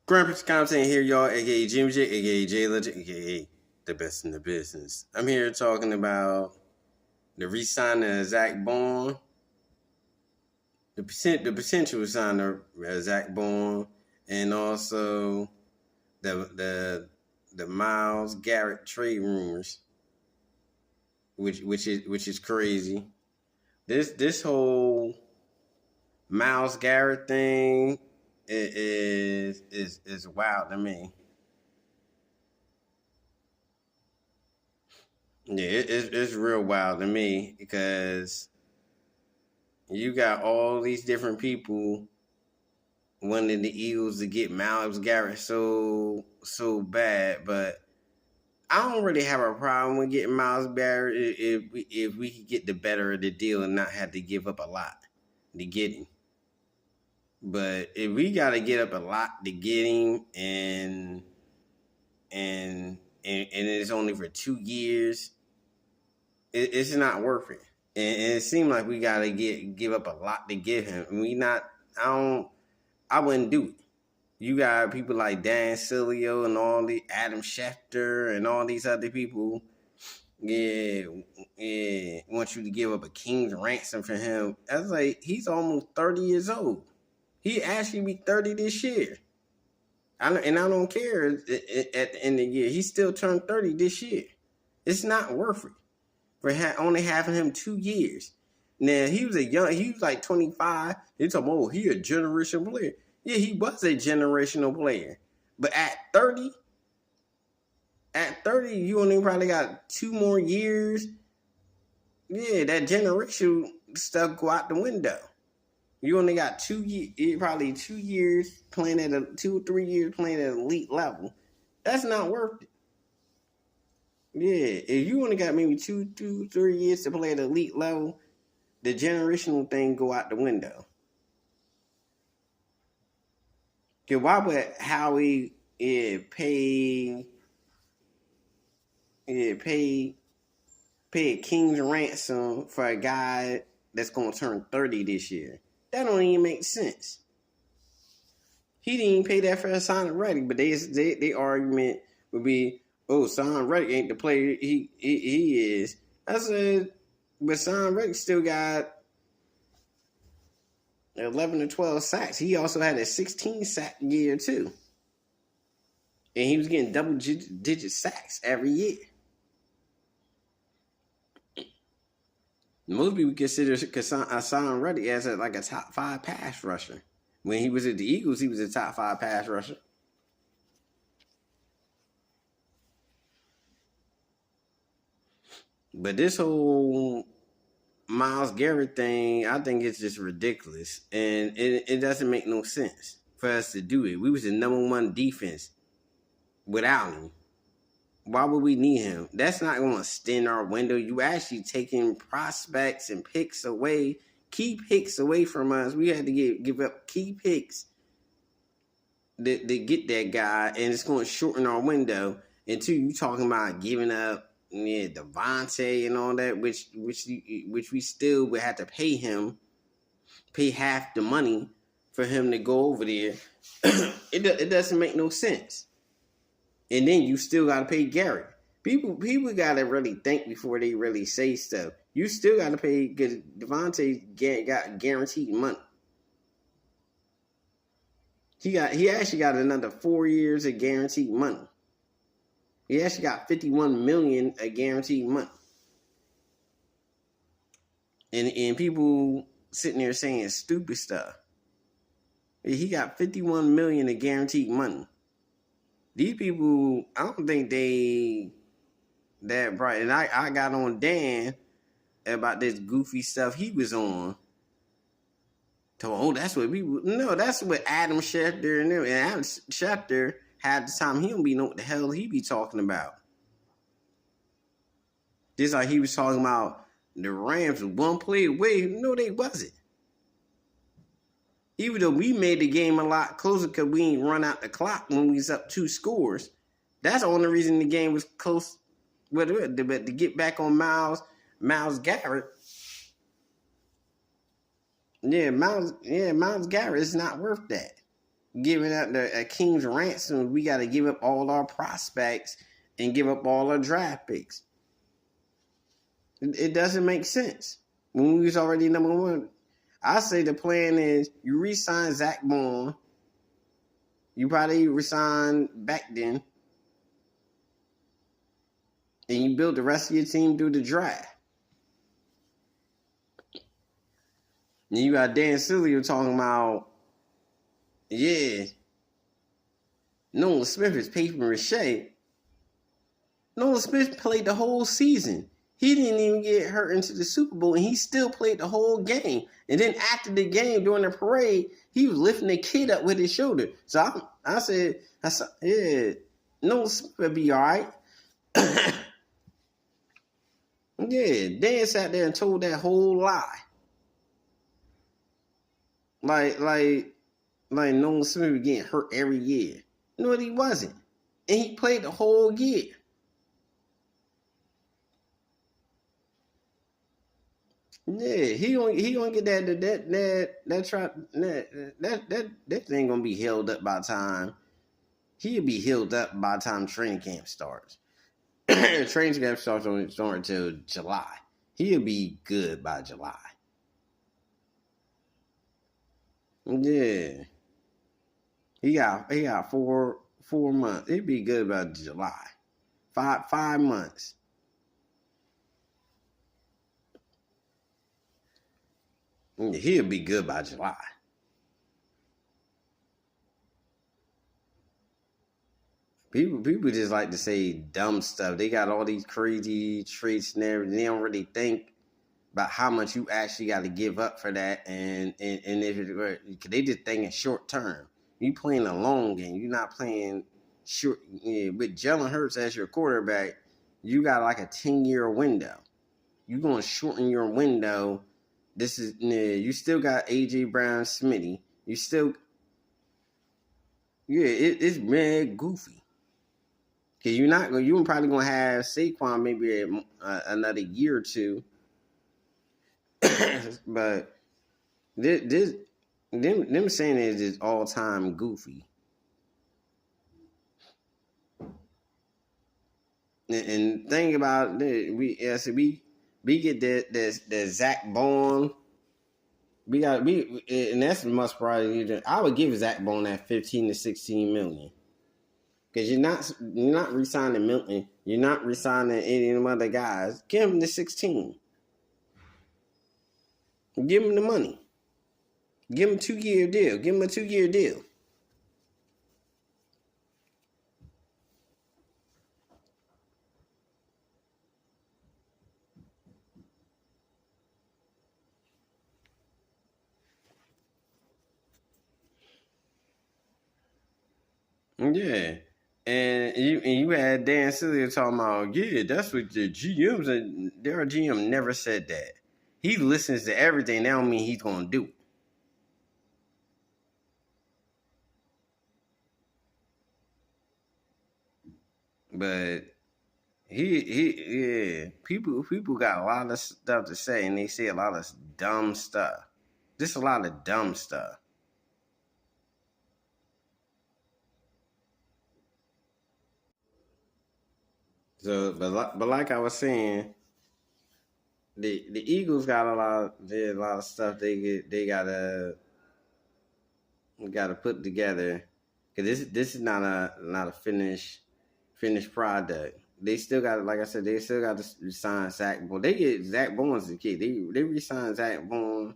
Grandpa's content here, y'all, aka Jimmy J, aka J Legend, aka the best in the business. I'm here talking about the re-signing of Zach Baun, the potential sign of Zach Baun, and also the Myles Garrett trade rumors, which is crazy. This whole Myles Garrett thing is wild to me. Yeah, it's real wild to me because you got all these different people wanting the Eagles to get Myles Garrett so bad, but I don't really have a problem with getting Myles Garrett if we could get the better of the deal and not have to give up a lot to get him. But if we got to get up a lot to get him and it's only for 2 years, it's not worth it. And it seemed like we gotta give up a lot to get him. I wouldn't do it. You got people like Dan Sileo and all the Adam Schefter and all these other people. Yeah, want you to give up a king's ransom for him. I was like, he's almost 30 years old. He actually be 30 this year. I don't care at the end of the year. He still turned 30 this year. It's not worth it for only having him 2 years. Now, he was like 25. They talking, oh, he a generational player. Yeah, he was a generational player. But at 30, you only probably got 2 more years. Yeah, that generational stuff go out the window. You only got 2 years, probably 2 years playing at 2 or 3 years playing at an elite level. That's not worth it. Yeah, if you only got maybe 2, 3 years to play at an elite level, the generational thing go out the window. Cause why would Howie pay a king's ransom for a guy that's gonna turn 30 this year? That don't even make sense. He didn't even pay that for Hassan Reddick, but they argument would be, oh, Hassan Reddick ain't the player he is. I said, but Hassan Reddick still got 11 or 12 sacks. He also had a 16 sack year too. And he was getting double digit sacks every year. Most people consider Hassan Reddick as a top 5 pass rusher. When he was at the Eagles, he was a top 5 pass rusher. But this whole Myles Garrett thing, I think it's just ridiculous. And it doesn't make no sense for us to do it. We was the number 1 defense without him. Why would we need him? That's not going to extend our window. You actually taking prospects and picks away, key picks away from us. We had to give up key picks to get that guy, and it's going to shorten our window. And two, you talking about giving up Devontae and all that, which we still would have to pay half the money for him to go over there. It doesn't make no sense. And then you still got to pay Garrett. People got to really think before they really say stuff. You still got to pay because Devontae got guaranteed money. He actually got another 4 years of guaranteed money. He actually got $51 million of guaranteed money. And people sitting there saying stupid stuff. He got $51 million of guaranteed money. These people, I don't think they that bright. And I got on Dan about this goofy stuff he was on. That's what people. No, that's what Adam Schefter and them. And Adam Schefter had the time. He don't be know what the hell he be talking about. Just like he was talking about the Rams with 1 play away. No, they wasn't. Even though we made the game a lot closer because we ain't run out the clock when we was up 2 scores. That's the only reason the game was close. But to get back on Myles Garrett. Myles Garrett is not worth that. giving out a king's ransom. We got to give up all our prospects and give up all our draft picks. It doesn't make sense. When we was already number one, I say the plan is you re-sign Zach Baun. You probably resign back then. And you build the rest of your team through the draft. And you got Dan Sileo talking about, yeah, Nolan Smith is paper mache. Nolan Smith played the whole season. He didn't even get hurt into the Super Bowl, and he still played the whole game. And then after the game, during the parade, he was lifting the kid up with his shoulder. So I said, yeah, Nolan Smith will be all right. Yeah, Dan sat there and told that whole lie. Like Nolan Smith was getting hurt every year. No, he wasn't. And he played the whole year. Yeah, he gonna get that thing gonna be held up by the time he'll be healed up by the time training camp starts. Training camp starts until July. He'll be good by July. Yeah, he got 4 months. He'll be good by July. 5 months. He'll be good by July. People just like to say dumb stuff. They got all these crazy traits and everything. They don't really think about how much you actually got to give up for that. And if they just thinking short term. You playing a long game. You're not playing short. With Jalen Hurts as your quarterback, you got like a 10-year window. You're going to shorten your window. This is you still got AJ Brown, Smitty. You still, it's mad goofy. Cause you're probably gonna have Saquon maybe another year or two. But them saying it is all time goofy. And think about it, we get that Zach Baun. And that's much probably. I would give Zach Baun that 15 to 16 million. Because you're not re-signing Milton. You're not re-signing any of them other guys. Give him the 16. Give him the money. Give him a 2-year deal. Give him a 2-year deal. Yeah. And you had Dan Sileo talking about, yeah, that's what the GMs and their GM never said that. He listens to everything. That don't mean he's gonna do it. But people got a lot of stuff to say, and they say a lot of dumb stuff. Just a lot of dumb stuff. So, but like I was saying, the Eagles got a lot of stuff they gotta put together, because this is not a finished product. They still got, like I said, they still got to sign Zach Baun. They get Zach Baun as a kid. They re-sign Zach Baun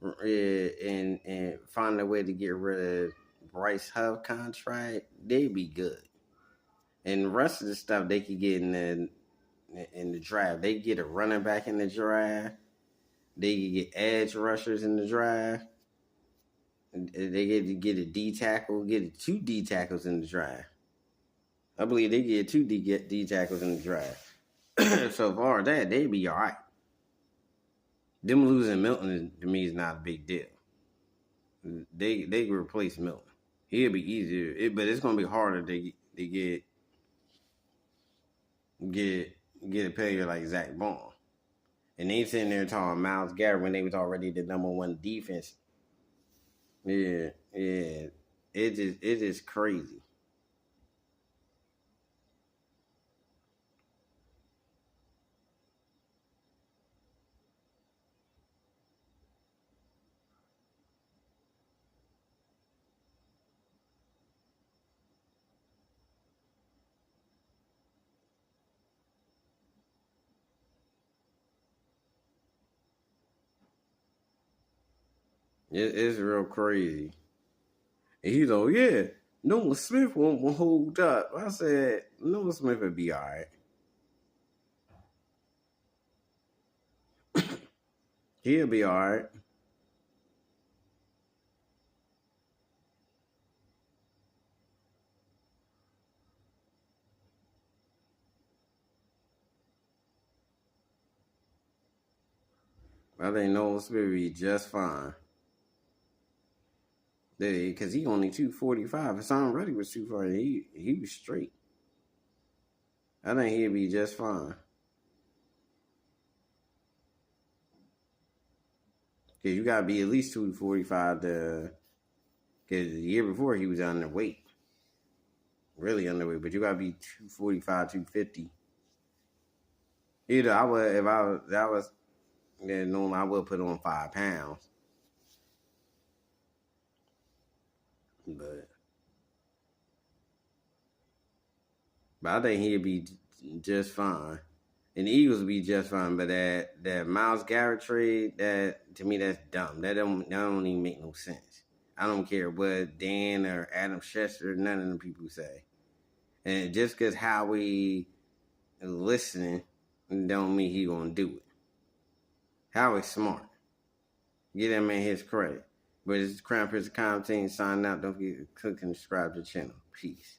and find a way to get rid of Bryce Huff contract. They'd be good. And the rest of the stuff they could get in the draft. They get a running back in the draft. They could get edge rushers in the draft. They get a D tackle, get 2 D tackles in the draft. I believe they get 2 D tackles in the draft. So far that, they'd be all right. Them losing Milton to me is not a big deal. They can replace Milton. He'll be easier, but it's gonna be harder to get a player like Zach Baun. And they sitting there talking Myles Garrett when they was already the number 1 defense. Yeah. it is crazy. It's real crazy. And he's like, yeah, Noah Smith won't hold up. I said, Noah Smith would be all right. He'll be all right. I think Noah Smith would be just fine. Because he only 245. Hassan Reddy was 240. He was straight. I think he'd be just fine. Because you got to be at least 245 to. Because the year before he was underweight. Really underweight. But you got to be 245, 250. Either I would, if I was, that was, then normally I would put on 5 pounds. But I think he'd be just fine. And the Eagles would be just fine. But that Myles Garrett trade, that to me that's dumb. That don't even make no sense. I don't care what Dan or Adam Schefter, none of them people say. And just because Howie is listening, don't mean he gonna do it. Howie's smart. Give that man his credit. But it's Crown Prince of Comedy. Sign out. Don't forget to click and subscribe to the channel. Peace.